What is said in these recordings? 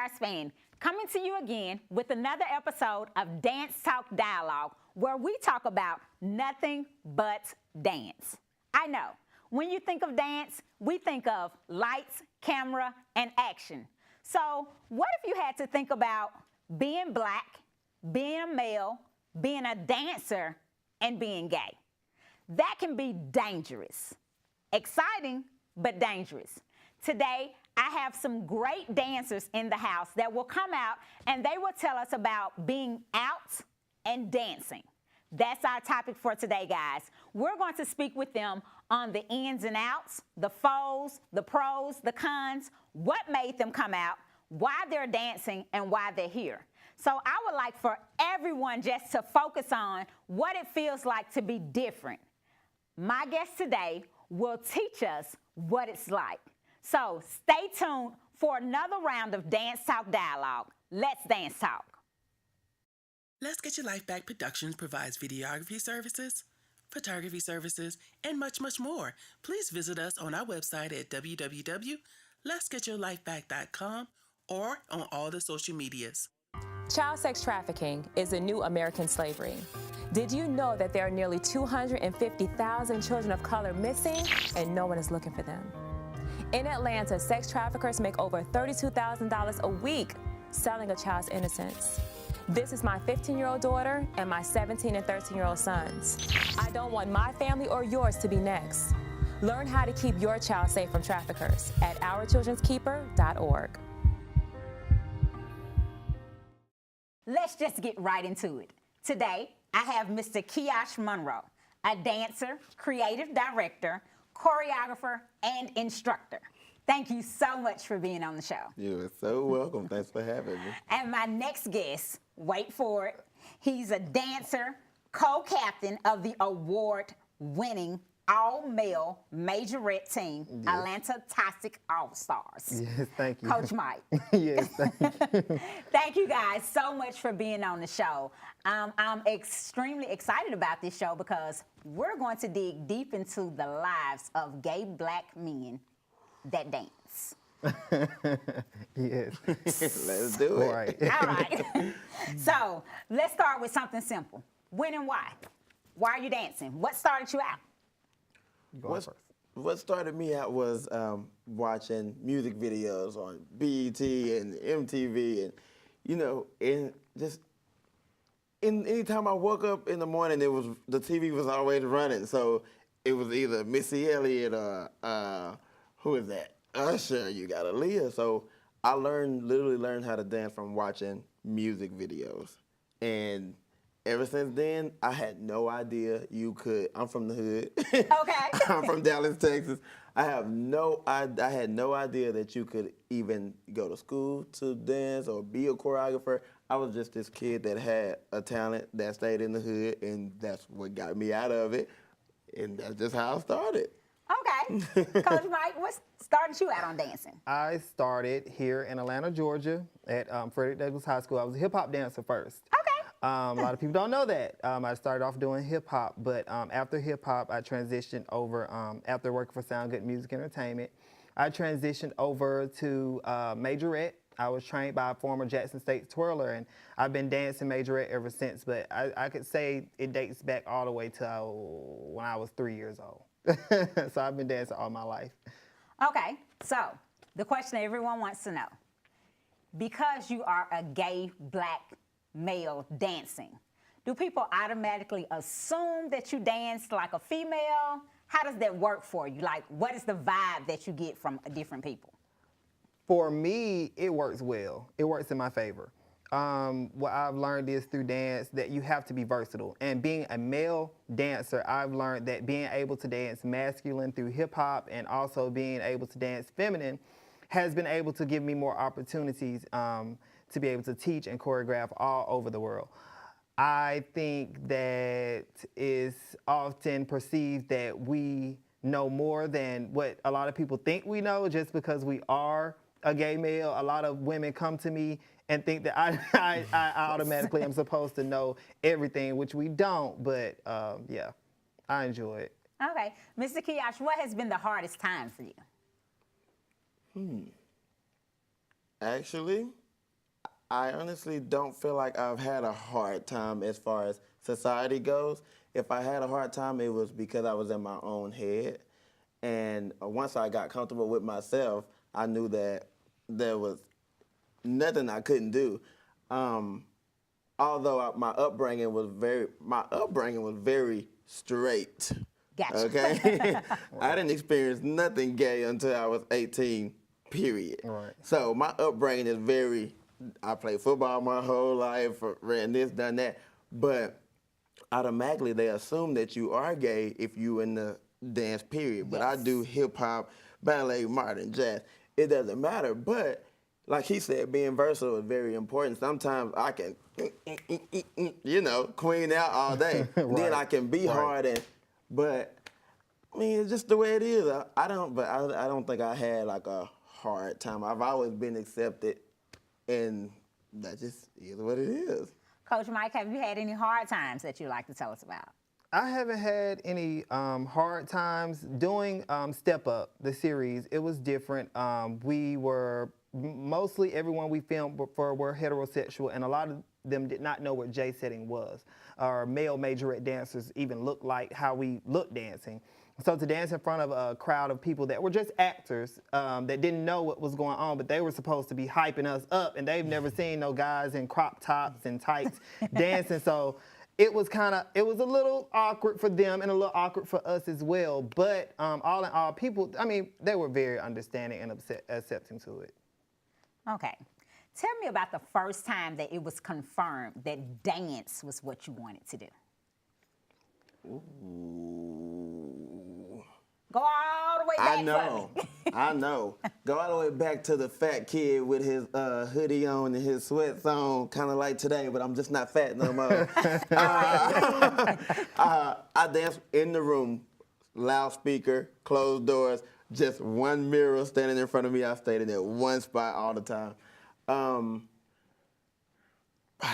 our span, coming to you again with another episode of Dance Talk Dialogue, where we talk about nothing but dance. I know, when you think of dance, we think of lights, camera, and action. So what if you had to think about being black, being a male, being a dancer, and being gay? That can be dangerous. Exciting, but dangerous. Today, I have some great dancers in the house that will come out and they will tell us about being out and dancing. That's our topic for today, guys. We're going to speak with them on the ins and outs, the foes, the pros, the cons, what made them come out, why they're dancing, and why they're here. So I would like for everyone just to focus on what it feels like to be different. My guest today will teach us what it's like. So stay tuned for another round of Dance Talk Dialogue. Let's dance talk. Let's Get Your Life Back Productions provides videography services, photography services, and much, much more. Please visit us on our website at www.letsgetyourlifeback.com or on all the social medias. Child sex trafficking is a new American slavery. Did you know that there are nearly 250,000 children of color missing and no one is looking for them? In Atlanta, sex traffickers make over $32,000 a week selling a child's innocence. This is my 15-year-old daughter and my 17 and 13-year-old sons. I don't want my family or yours to be next. Learn how to keep your child safe from traffickers at ourchildrenskeeper.org. Let's just get right into it. Today, I have Mr. Kiosh Monroe, a dancer, creative director, choreographer, and instructor. Thank you so much for being on the show. You're so welcome. Thanks for having me. And my next guest, wait for it, he's a dancer, co-captain of the award-winning all-male majorette team, yes. Atlanta Toxic All-Stars. Yes, thank you. Coach Mike. Yes, thank you. Thank you guys so much for being on the show. I'm extremely excited about this show because we're going to dig deep into the lives of gay black men that dance. Yes. Let's do it. All right. So let's start with something simple. When and why? Why are you dancing? What started you out? What started me out was watching music videos on BET and MTV, and anytime I woke up in the morning, the TV was always running. So it was either Missy Elliott or who is that? Usher. You got Aaliyah. So I literally learned how to dance from watching music videos, and ever since then, I had no idea you could. I'm from the hood. Okay. I'm from Dallas, Texas. I had no idea that you could even go to school to dance or be a choreographer. I was just this kid that had a talent that stayed in the hood, and that's what got me out of it. And that's just how I started. Okay. Coach Mike, what started you out on dancing? I started here in Atlanta, Georgia at Frederick Douglass High School. I was a hip-hop dancer first. Okay. A lot of people don't know that. I started off doing hip-hop, but after hip-hop, I transitioned over, after working for Sound Good Music Entertainment, I transitioned over to majorette. I was trained by a former Jackson State twirler, and I've been dancing majorette ever since, but I could say it dates back all the way to when I was 3 years old. So I've been dancing all my life. Okay, so the question everyone wants to know, because you are a gay black male dancing, do people automatically assume that you dance like a female? How does that work for you? Like, what is the vibe that you get from different people? For me, it works well. It works in my favor. What I've learned is through dance that you have to be versatile. And being a male dancer, I've learned that being able to dance masculine through hip hop and also being able to dance feminine has been able to give me more opportunities to be able to teach and choreograph all over the world. I think that it's often perceived that we know more than what a lot of people think we know just because we are a gay male. A lot of women come to me and think that I automatically am supposed to know everything, which we don't, but yeah, I enjoy it. Okay. Mr. Kiosh, what has been the hardest time for you? Actually, I honestly don't feel like I've had a hard time as far as society goes. If I had a hard time, it was because I was in my own head. And once I got comfortable with myself, I knew that there was nothing I couldn't do. Although my upbringing was very straight. Gotcha. Okay, I didn't experience nothing gay until I was 18. Period. Right. So my upbringing is very. I played football my whole life, ran this, done that, but automatically they assume that you are gay if you in the dance period. But I Yes. do hip hop, ballet, modern jazz. It doesn't matter. But like he said, being versatile is very important. Sometimes I can, queen out all day. Then I can be hard but I mean it's just the way it is. I don't think I had like a hard time. I've always been accepted, and that just is what it is. Coach Mike, have you had any hard times that you'd like to tell us about? I haven't had any hard times doing Step Up, the series. It was different. We were mostly everyone we filmed for were heterosexual, and a lot of them did not know what J setting was. Our male majorette dancers even looked like how we looked dancing. So to dance in front of a crowd of people that were just actors that didn't know what was going on, but they were supposed to be hyping us up, and they've never seen no guys in crop tops and tights dancing. So it was a little awkward for them and a little awkward for us as well. But all in all, people, I mean, they were very understanding and accepting to it. Okay. Tell me about the first time that it was confirmed that dance was what you wanted to do. Ooh. Go all the way back. I know. I know. Go all the way back to the fat kid with his hoodie on and his sweats on, kind of like today, but I'm just not fat no more. I danced in the room, loudspeaker, closed doors, just one mirror standing in front of me. I stayed in that one spot all the time. I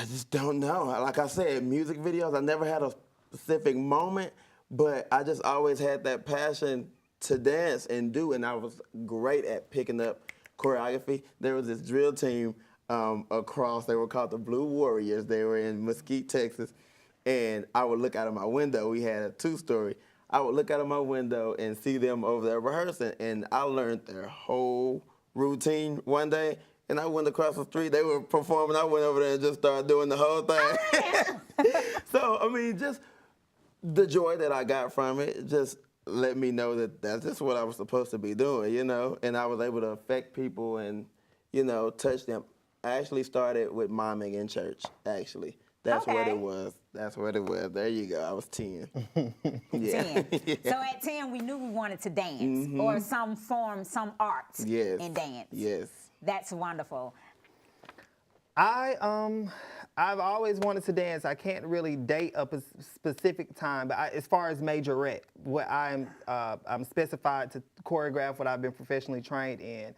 just don't know. Like I said, music videos, I never had a specific moment, but I just always had that passion to dance and do, and I was great at picking up choreography. There was this drill team across, they were called the Blue Warriors. They were in Mesquite, Texas, and I would look out of my window. We had a two-story. I would look out of my window and see them over there rehearsing, and I learned their whole routine one day, and I went across the street. They were performing. I went over there and just started doing the whole thing. So, I mean, just the joy that I got from it just let me know that that's just what I was supposed to be doing, and I was able to affect people and, touch them. I actually started with momming in church, actually. That's what it was. That's what it was. There you go. I was 10. Yeah. 10. So at 10, we knew we wanted to dance or some form, some art in dance. Yes. That's wonderful. I've always wanted to dance. I can't really date a specific time, but as far as majorette, what I'm specified to choreograph what I've been professionally trained in,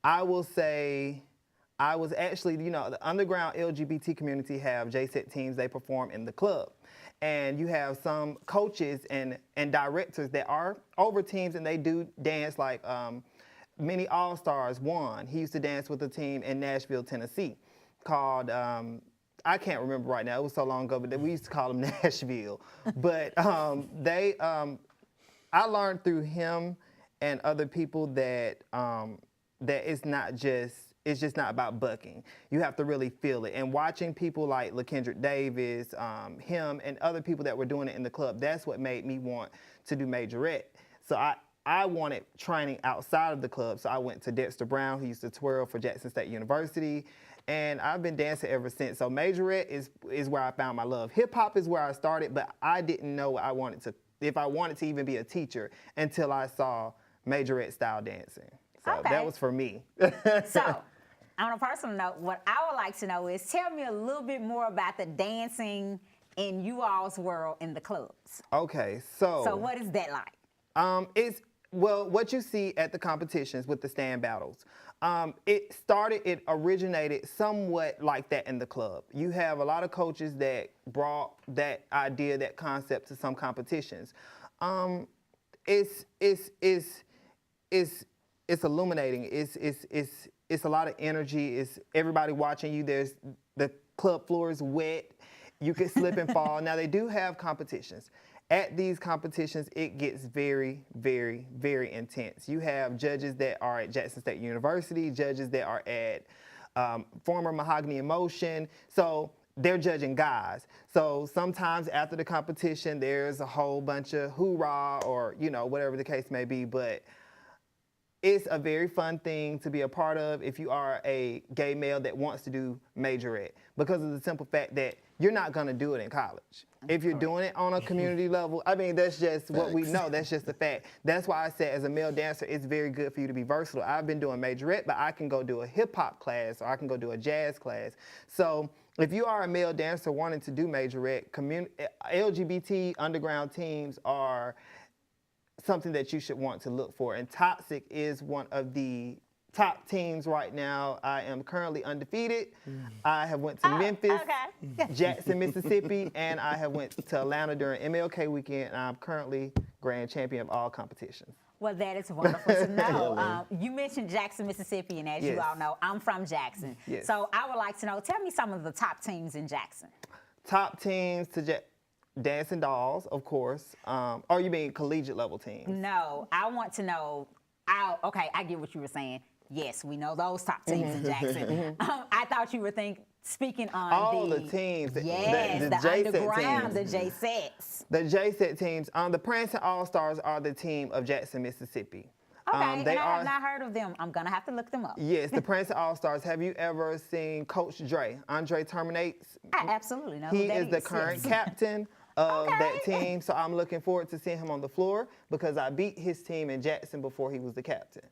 I will say I was actually, the underground LGBT community have J-set teams. They perform in the club. And you have some coaches and directors that are over teams, and they do dance like many All-Stars. One, he used to dance with a team in Nashville, Tennessee called, I can't remember right now, it was so long ago, but we used to call them Nashville. But I learned through him and other people that it's just not about bucking. You have to really feel it. And watching people like LaKendrick Davis, him, and other people that were doing it in the club, that's what made me want to do majorette. So I wanted training outside of the club, so I went to Dexter Brown, who used to twirl for Jackson State University, and I've been dancing ever since. So majorette is where I found my love. Hip hop is where I started, but I didn't know if I wanted to even be a teacher until I saw majorette style dancing. So that was for me. So, on a personal note, what I would like to know is tell me a little bit more about the dancing in you all's world in the clubs. Okay, so what is that like? It's what you see at the competitions with the stand battles. It originated somewhat like that in the club. You have a lot of coaches that brought that idea, that concept to some competitions. It's illuminating. it's a lot of energy. It's everybody watching you. There's the club floor is wet. You could slip and fall. Now they do have competitions. At these competitions, it gets very, very, very intense. You have judges that are at Jackson State University, judges that are at former Mahogany Emotion. So they're judging guys. So sometimes after the competition, there's a whole bunch of hoorah or, you know, whatever the case may be. But it's a very fun thing to be a part of if you are a gay male that wants to do majorette, because of the simple fact that you're not going to do it in college. If you're doing it on a community level, I mean, that's just what we know. That's just a fact. That's why I said as a male dancer, it's very good for you to be versatile. I've been doing majorette, but I can go do a hip hop class or I can go do a jazz class. So if you are a male dancer wanting to do majorette, LGBT underground teams are something that you should want to look for. And Toxic is one of the top teams right now. I am currently undefeated. I have went to Memphis, Jackson, Mississippi, and I have went to Atlanta during MLK weekend, and I'm currently grand champion of all competitions. Well, that is wonderful to know. You mentioned Jackson, Mississippi, and as you all know, I'm from Jackson. Yes. So I would like to know, tell me some of the top teams in Jackson. Top teams to Dancing Dolls, of course. Or you mean collegiate level teams? No, I want to know, okay, I get what you were saying. Yes, we know those top teams in Jackson. I thought you were speaking on all the teams. Yes, the J-set underground, teams. the J-sets. The J-set teams. The Prancing All-Stars are the team of Jackson, Mississippi. Okay, and I have not heard of them. I'm going to have to look them up. Yes, the Prancing All-Stars. Have you ever seen Coach Dre? Andre Terminates? I absolutely know He who that is the current captain of that team, so I'm looking forward to seeing him on the floor because I beat his team in Jackson before he was the captain.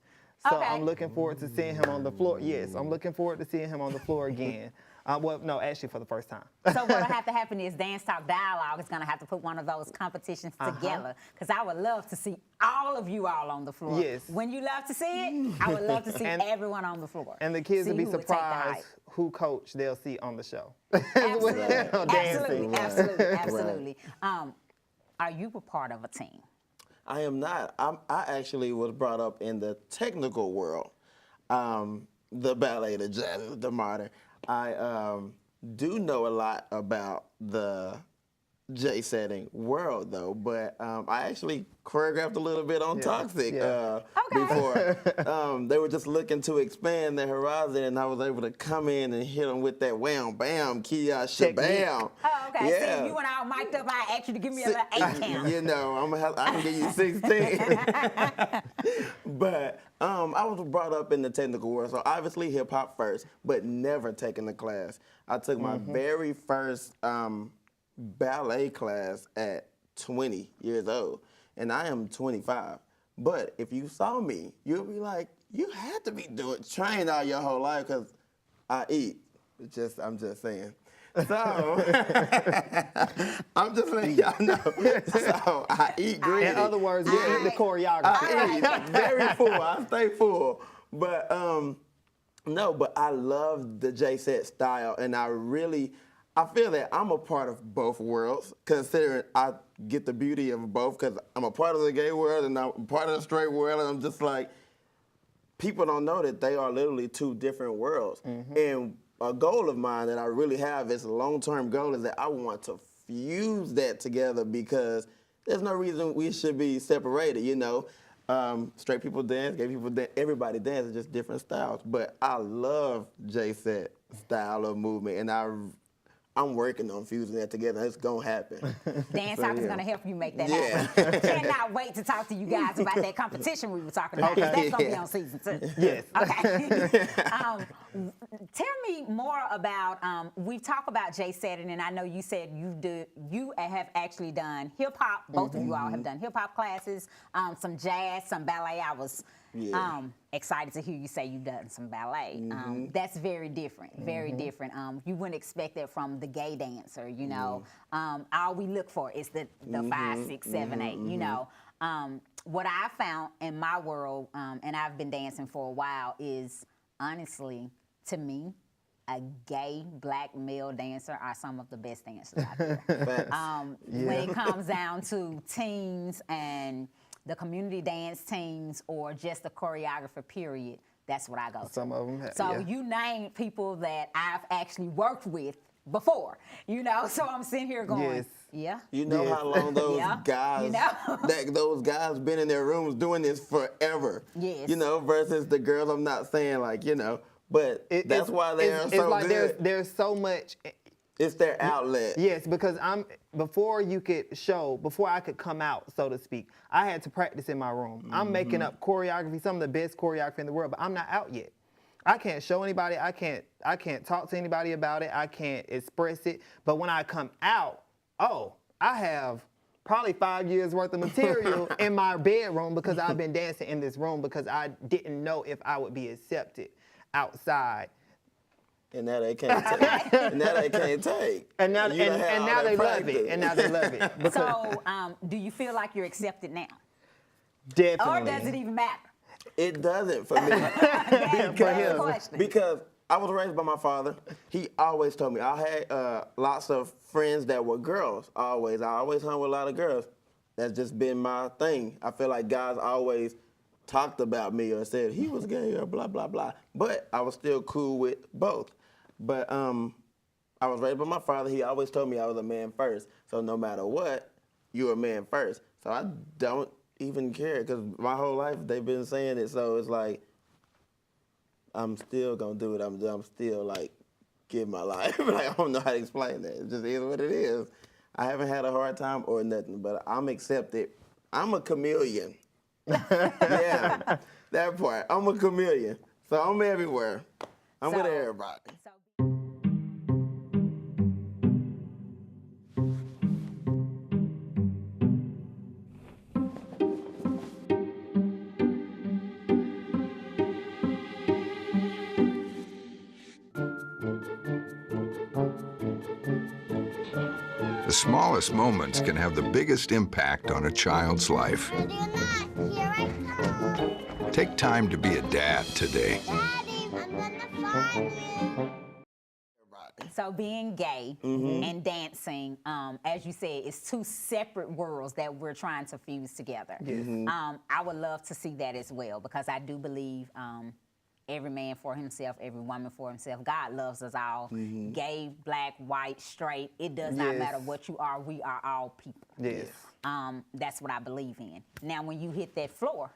So I'm looking forward to seeing him on the floor. Yes, I'm looking forward to seeing him on the floor again. Well, no, actually for the first time. So what'll have to happen is Dance Talk Dialogue is going to have to put one of those competitions together, because I would love to see all of you all on the floor. Yes. When you love to see it, I would love to see everyone on the floor. And the kids will be surprised who coach they'll see on the show. Absolutely. Absolutely. Are you a part of a team? I am not. I actually was brought up in the technical world, the ballet, the jazz, the modern. I do know a lot about the J-setting world, though, but I actually choreographed a little bit on Toxic before. They were just looking to expand their horizon, and I was able to come in and hit them with that wham, bam, kia, shabam. Oh, okay. Yeah. See, you went all mic'd up. I asked you to give me a little 8 count. You know, I can give you 16. But I was brought up in the technical world, so obviously hip-hop first, but never taken a class. I took my very first ballet class at 20 years old, and I am 25. But if you saw me, you'll be like, you had to be trained all your whole life because I eat. I'm just saying. So I'm just letting y'all know. So I eat greedy. In other words, you eat the choreography. I eat very full. I stay full. But no, but I love the J-set style, and I feel that I'm a part of both worlds, considering I get the beauty of both, because I'm a part of the gay world and I'm a part of the straight world, and I'm just like, people don't know that they are literally two different worlds. And a goal of mine that I really have, is a long-term goal, is that I want to fuse that together, because there's no reason we should be separated, you know. Straight people dance, gay people dance, everybody dances, just different styles. But I love J-set style of movement, and I'm working on fusing that together. It's going to happen. Dance Talk is going to help you make that happen. Cannot wait to talk to you guys about that competition we were talking about. That's going to be on season 2. Yes. Okay. Tell me more about, we've talked about J-setting, and I know you said you have actually done hip-hop. Both of you all have done hip-hop classes, some jazz, some ballet. I was excited to hear you say you've done some ballet. That's very different, very different. You wouldn't expect that from the gay dancer, you know. All we look for is the 5, 6, 7, 8, you know. What I found in my world, and I've been dancing for a while, is honestly, to me, a gay black male dancer are some of the best dancers out there. When it comes down to teams and the community dance teams, or just the choreographer, period, That's what I go to. Some of them have, So yeah. you name people that I've actually worked with before, so I'm sitting here going, Yes. yeah. You know Yes. how long those Yeah, guys, those guys been in their rooms doing this forever. Yes. Versus the girls. I'm not saying but that's why they are so like good. There's so much. It's their outlet. Yes, because before I could come out, so to speak, I had to practice in my room. I'm making up choreography, some of the best choreography in the world, but I'm not out yet. I can't show anybody. I can't talk to anybody about it. I can't express it. But when I come out, I have probably 5 years worth of material in my bedroom because I've been dancing in this room because I didn't know if I would be accepted outside. And now they can't take. And now they can't take. And now, you done had and all now that they love practice. it. And now they love it. So do you feel like you're accepted now? Definitely. Or does it even matter? It doesn't for me. That's the question. Because I was raised by my father. He always told me. I had lots of friends that were girls. I always hung with a lot of girls. That's just been my thing. I feel like guys always talked about me or said he was gay or blah, blah, blah. But I was still cool with both. But I was raised by my father. He always told me I was a man first. So no matter what, you're a man first. So I don't even care because my whole life they've been saying it. So it's like, I'm still gonna do it. I'm still give my life. I don't know how to explain that. It just is what it is. I haven't had a hard time or nothing, but I'm accepted. I'm a chameleon. Yeah, that part. I'm a chameleon. So I'm everywhere. I'm with everybody. The smallest moments can have the biggest impact on a child's life. Ready or not, here I come. Take time to be a dad today. Daddy, I'm gonna find you. So being gay and dancing, as you said, is two separate worlds that we're trying to fuse together. I would love to see that as well because I do believe every man for himself, every woman for himself. God loves us all, gay, black, white, straight. It does not matter what you are. We are all people. Yes. That's what I believe in. Now, when you hit that floor,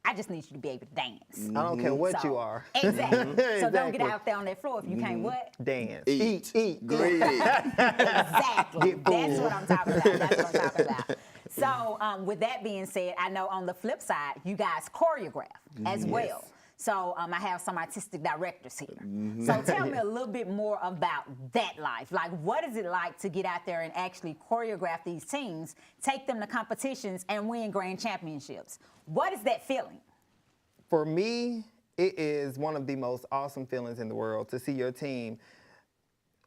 I just need you to be able to dance. I don't care what So, you are. Exactly. So don't get Exactly. out there on that floor if you can't what? Dance. Eat. Yeah. Greedy. Exactly. Get That's full. what I'm talking about. That's what I'm talking about. So with that being said, I know on the flip side, you guys choreograph as well. So I have some artistic directors here. So tell me a little bit more about that life. Like, what is it like to get out there and actually choreograph these teams, take them to competitions, and win grand championships? What is that feeling? For me, it is one of the most awesome feelings in the world to see your team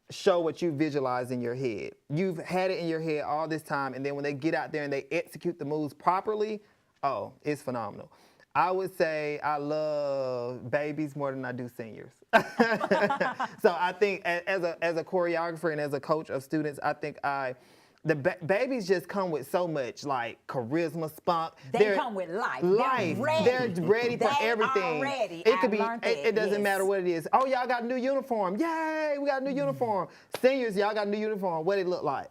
show what you visualize in your head. You've had it in your head all this time, and then when they get out there and they execute the moves properly, it's phenomenal. I would say I love babies more than I do seniors. So I think as a choreographer and as a coach of students, I think the babies just come with so much charisma, spunk. They come with life. Life. They're ready for They everything. are ready. It could I be. learned It that, doesn't yes. matter what it is. Oh, y'all got a new uniform. Yay! We got a new uniform. Seniors, y'all got a new uniform. What it look like?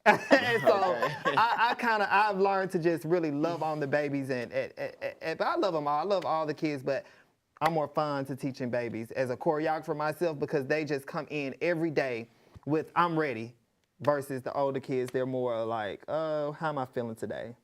And so I've learned to just really love on the babies but I love them all. I love all the kids, but I'm more fun to teaching babies as a choreographer myself because they just come in every day with I'm ready versus the older kids. They're more like, oh, how am I feeling today?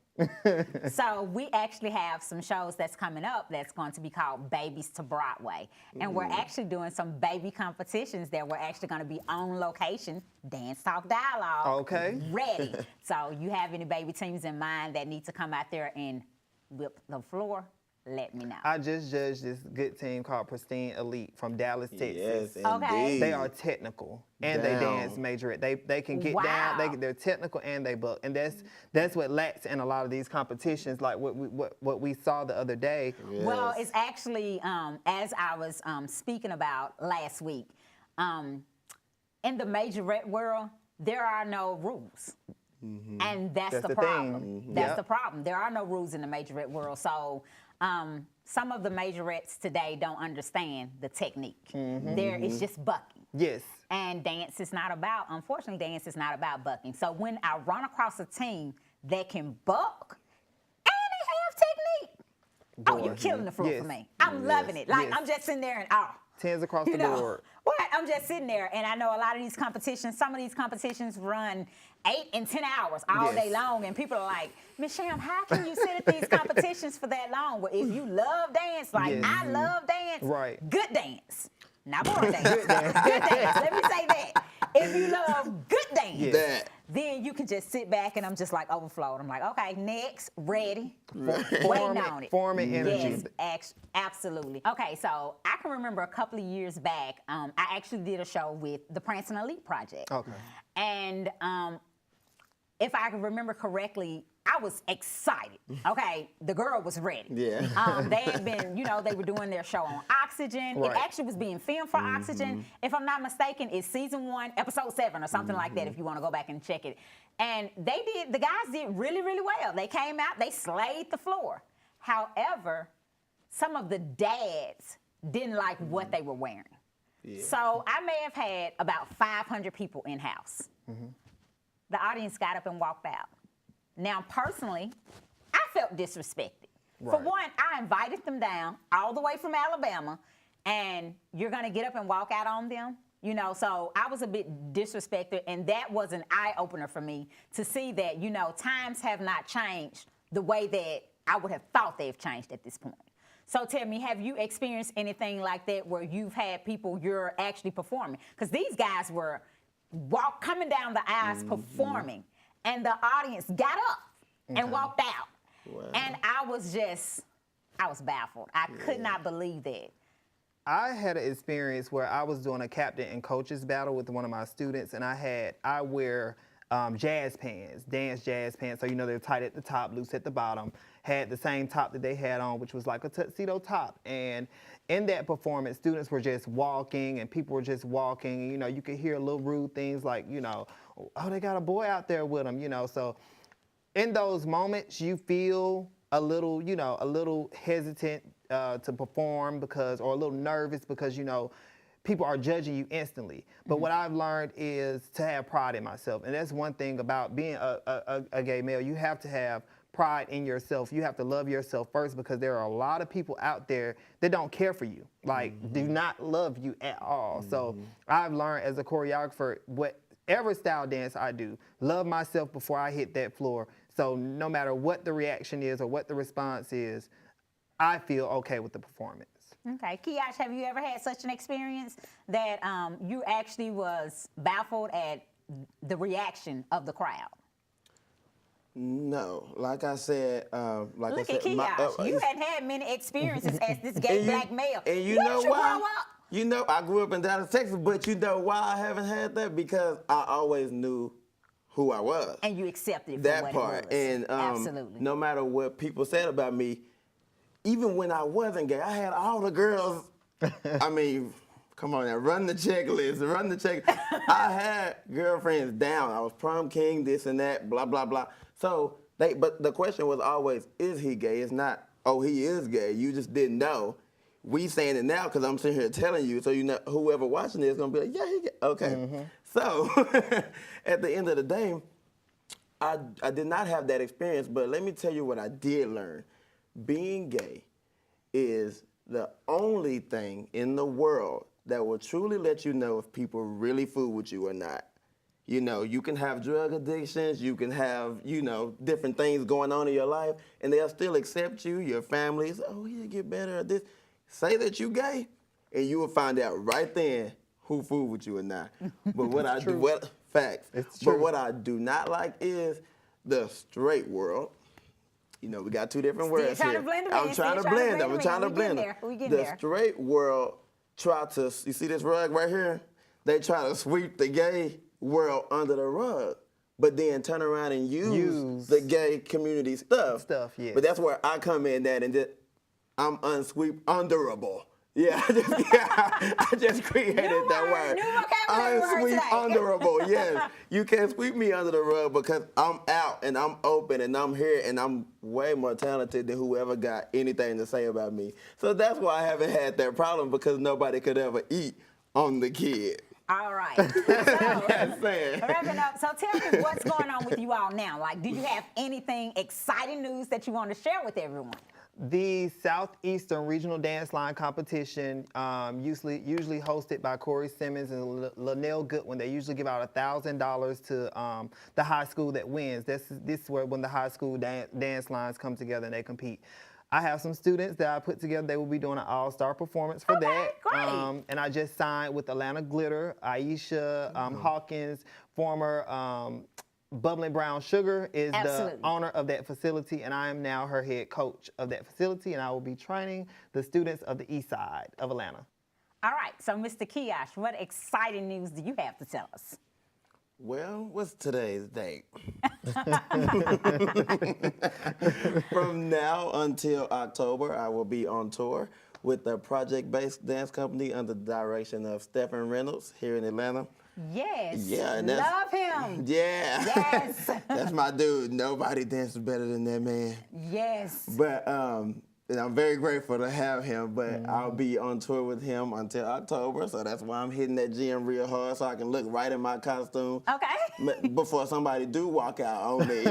So we actually have some shows that's coming up that's going to be called Babies to Broadway. And we're actually doing some baby competitions that we're actually going to be on location, Dance Talk Dialogue. Okay. Ready. So you have any baby teams in mind that need to come out there and whip the floor? Let me know. I just judged this good team called Pristine Elite from Dallas, Texas. Yes, Okay. indeed. They are technical and they dance majorette. They can get Wow. down. They're technical and they book, and that's what lacks in a lot of these competitions. Like what we saw the other day. Well, it's actually, as I was speaking about last week, in the majorette world, there are no rules. And that's the the problem. thing. That's Yep. the problem. There are no rules in the majorette world. So some of the majorettes today don't understand the technique. There it's just bucking. Yes. And dance is not about, unfortunately, dance is not about bucking. So when I run across a team that can buck and they have technique, oh, you're killing the fruit for me. I'm loving it. Like, I'm just sitting there and, oh. 10s across the board. What? I'm just sitting there, and I know a lot of these competitions, some of these competitions run 8 and 10 hours all day long, and people are like, Miss Sham, how can you sit at these competitions for that long? Well, if you love dance, like I love dance, good dance. Not boring dance. Good dance. Good dance. Let me say that. If you love good dance, then you can just sit back and I'm just like overflowed. I'm like, okay, next, ready, waiting on it. Form and energy. Yes, absolutely. Okay, so I can remember a couple of years back, I actually did a show with the Prancing Elite Project. Okay. And if I can remember correctly, I was excited. Okay, the girl was ready. Yeah. They had been, they were doing their show on Oxygen. Right. It actually was being filmed for Oxygen. If I'm not mistaken, it's season 1, episode 7 or something like that if you want to go back and check it. And the guys did really, really well. They came out, they slayed the floor. However, some of the dads didn't like what they were wearing. Yeah. So I may have had about 500 people in-house. The audience got up and walked out. Now, personally, I felt disrespected. Right. For one, I invited them down all the way from Alabama, and you're going to get up and walk out on them? So I was a bit disrespected, and that was an eye-opener for me to see that, times have not changed the way that I would have thought they've changed at this point. So tell me, have you experienced anything like that where you've had people you're actually performing? Because these guys were coming down the aisles performing, and the audience got up and walked out. Wow. And I was baffled. I could not believe that. I had an experience where I was doing a captain and coaches battle with one of my students, and I wear jazz pants, dance jazz pants, so they're tight at the top, loose at the bottom, had the same top that they had on, which was like a tuxedo top. And in that performance, students were just walking and people were just walking. You could hear little rude things like, oh, they got a boy out there with them, So in those moments, you feel a little hesitant to perform or a little nervous because, people are judging you instantly. But what I've learned is to have pride in myself. And that's one thing about being a gay male. You have to have pride in yourself. You have to love yourself first, because there are a lot of people out there that don't care for you, do not love you at all. So I've learned as a choreographer, whatever style dance I do, love myself before I hit that floor. So no matter what the reaction is or what the response is, I feel okay with the performance. Okay, Kiyosh, have you ever had such an experience that you actually was baffled at the reaction of the crowd? No, like I said, Look at Kiyosh. You hadn't had many experiences as this gay black male. And you know why? I grew up in Dallas, Texas, but you know why I haven't had that? Because I always knew who I was. And you accepted it for that what part. It was. And absolutely. No matter what people said about me, even when I wasn't gay, I had all the girls. I mean, come on now, run the checklist, run the check. I had girlfriends down. I was prom king, this and that, blah, blah, blah. So, but the question was always, is he gay? It's not, oh, he is gay. You just didn't know. We saying it now because I'm sitting here telling you, so whoever watching this is going to be like, yeah, he gay. Okay. So, at the end of the day, I did not have that experience, but let me tell you what I did learn. Being gay is the only thing in the world that will truly let you know if people really fool with you or not. You can have drug addictions, you can have, different things going on in your life, and they'll still accept you, your families. Oh, he'll get better at this. Say that you gay, and you will find out right then who fooled with you or not. But facts. It's true. But what I do not like is the straight world. We got two different words here. I'm trying to blend them. I'm trying to blend them. The straight world try to, you see this rug right here? They try to sweep the gay world under the rug, but then turn around and use the gay community stuff. Yeah. But that's where I come in at, and I'm unsweep underable. Yeah, I just created New that word, word. new vocabulary word today. Unsweepable. Yes, you can't sweep me under the rug because I'm out and I'm open and I'm here and I'm way more talented than whoever got anything to say about me. So that's why I haven't had that problem because nobody could ever eat on the kid. All right. So, That's saying. wrapping up. So tell me what's going on with you all now. Like, do you have anything exciting news that you want to share with everyone? The Southeastern Regional Dance Line Competition, usually hosted by Corey Simmons and Linnell Goodwin. They usually give out $1,000 to the high school that wins. This is where when the high school dance lines come together and they compete. I have some students that I put together. They will be doing an all-star performance for that. Great. And I just signed with Atlanta Glitter. Aisha Hawkins, former Bubbling Brown Sugar, is Absolutely. the owner of that facility, and I am now her head coach of that facility, and I will be training the students of the east side of Atlanta. All right. So, Mr. Kiosh, what exciting news do you have to tell us? Well, what's today's date? From now until October, I will be on tour with a project-based dance company under the direction of Stephen Reynolds here in Atlanta. Yes. Yeah, and love him. Yeah. Yes. That's my dude. Nobody dances better than that man. Yes. But and I'm very grateful to have him, but I'll be on tour with him until October, so that's why I'm hitting that gym real hard so I can look right in my costume. Okay. Before somebody do walk out on me.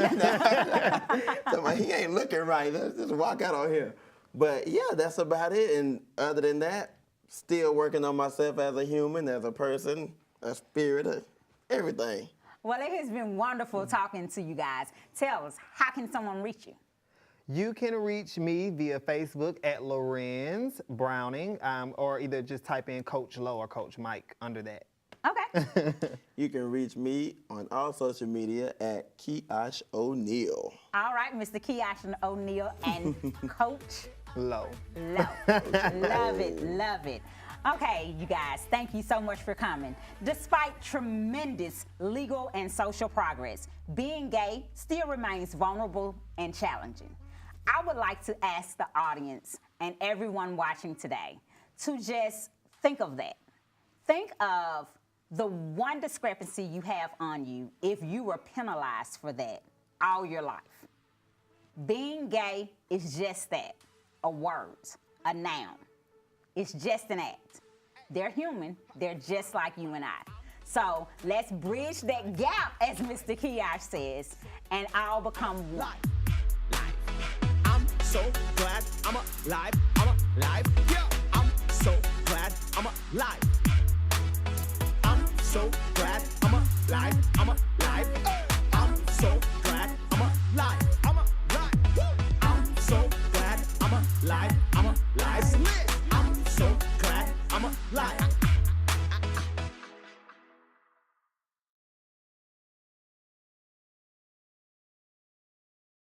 Somebody, he ain't looking right. Let's just walk out on him. But yeah, that's about it. And other than that, still working on myself as a human, as a person, a spirit, everything. Well, it has been wonderful talking to you guys. Tell us, how can someone reach you? You can reach me via Facebook at Lorenz Browning, or either just type in Coach Lo or Coach Mike under that. Okay. You can reach me on all social media at Kiosh O'Neal. All right, Mr. Kiosh O'Neal and Coach Lo. Lo. Love it, love it. Okay, you guys, thank you so much for coming. Despite tremendous legal and social progress, being gay still remains vulnerable and challenging. I would like to ask the audience and everyone watching today to just think of that. Think of the one discrepancy you have on you if you were penalized for that all your life. Being gay is just that, a word, a noun. It's just an act. They're human. They're just like you and I. So let's bridge that gap, as Mr. Kiosh says, and all become one. I'm so glad I'm alive. I'm alive. Yeah. I'm so glad I'm alive. I'm so glad I'm alive. I'm alive. I'm so glad I'm alive. I'm alive. I'm so glad I'm alive. I'm alive. I'm so glad I'm alive.